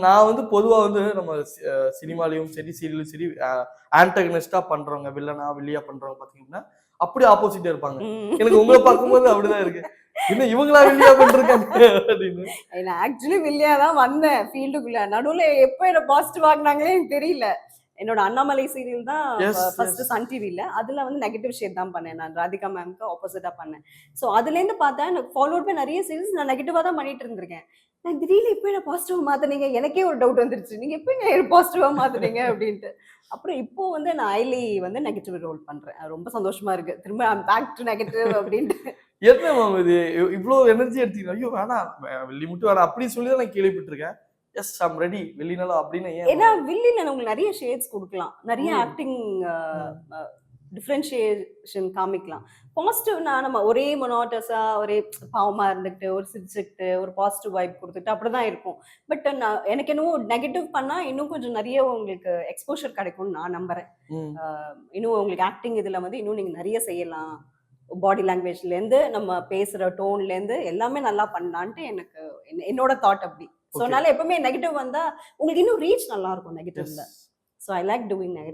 நான் வந்து பொதுவா வந்து நம்ம சினிமாலையும் சரி சீரியலும் சரி ஆன்டகனிஸ்டா பண்றவங்க வில்லியா பண்றவங்க பாத்தீங்கன்னா அப்படியே ஆப்போசிட்டா இருப்பாங்க. எனக்கு உங்களை பார்க்கும்போது அப்படிதான் இருக்கு. இன்னும் இவங்களா வில்லியா பண்றாங்க அப்படின்னு. நான் ஆக்சுவலி வில்லியா தான் வந்தேன் ஃபீல்டுக்குள்ள. நடுவுல எப்ப என்ன பாசிட்டிவ் ஆக்குனாங்களே எனக்கு தெரியல. என்னோட அண்ணாமலை சீரியல் தான் ஃபர்ஸ்ட் சன் டிவில. அதுல வந்து நெகட்டிவ் ஷேட் தான் பண்ணேன். நான் ராதிகா மேம்க்கு ஆப்போசிட்டா பண்ணேன். ஸோ அதுலேருந்து பார்த்தா எனக்கு ஃபாலோட் பை நிறைய சீரியல்ஸ் நான் நெகட்டிவா தான் பண்ணிட்டு இருந்திருக்கேன். நான் திடீர்னு எப்போ என்ன பாசிட்டிவா மாத்துனீங்க? எனக்கே ஒரு டவுட் வந்துருச்சு. நீங்க எப்பங்க பாசிட்டிவா மாத்துனீங்க அப்படின்ட்டு. அப்புறம் இப்போ வந்து நான் ஐலி வந்து நெகட்டிவ் ரோல் பண்றேன். ரொம்ப சந்தோஷமா இருக்கு. திரும்ப ஐம் பேக் டு நெகட்டிவ் அப்படின்ட்டு. என்ன மேம் இது இவ்ளோ எனர்ஜி எடுத்தீங்க? ஐயோ வேணாம் வெள்ளி மட்டும் வேணாம் அப்படின்னு சொல்லி தான் நான் கேள்விப்பட்டிருக்கேன். எஸ் ஐம் ரெடி வெள்ளினால அப்படின்னு ஏன்னா ஏன்? வில்லில உங்களுக்கு நிறைய ஷேட்ஸ் கொடுக்கலாம். நிறைய ஆக்டிங் டிஃபரன்ஷியேஷன் காமிக்கலாம். பாசிட்டிவ்னா நம்ம ஒரே மொனாட்டஸா ஒரே பாவமா இருந்துட்டு ஒரு சிரிச்சுக்கிட்டு ஒரு பாசிட்டிவ் வைப் கொடுத்துட்டு அப்படிதான் இருக்கும். பட் நான் எனக்கு என்னவோ நெகட்டிவ் பண்ணா இன்னும் கொஞ்சம் நிறைய உங்களுக்கு எக்ஸ்போஷர் கிடைக்கும்னு நான் நம்புறேன். இன்னும் உங்களுக்கு ஆக்டிங் இதுல வந்து இன்னும் நீங்க நிறைய செய்யலாம். பாடி லாங்குவேஜ்ல இருந்து நம்ம பேசுற டோன்ல இருந்து எல்லாமே நல்லா பண்ணலான்ட்டு எனக்கு என்னோட தாட் அப்படி. ஸோ அதனால எப்பவுமே நெகட்டிவ் வந்தா உங்களுக்கு இன்னும் ரீச் நல்லா இருக்கும் நெகட்டிவ்ல. So I like doing negative.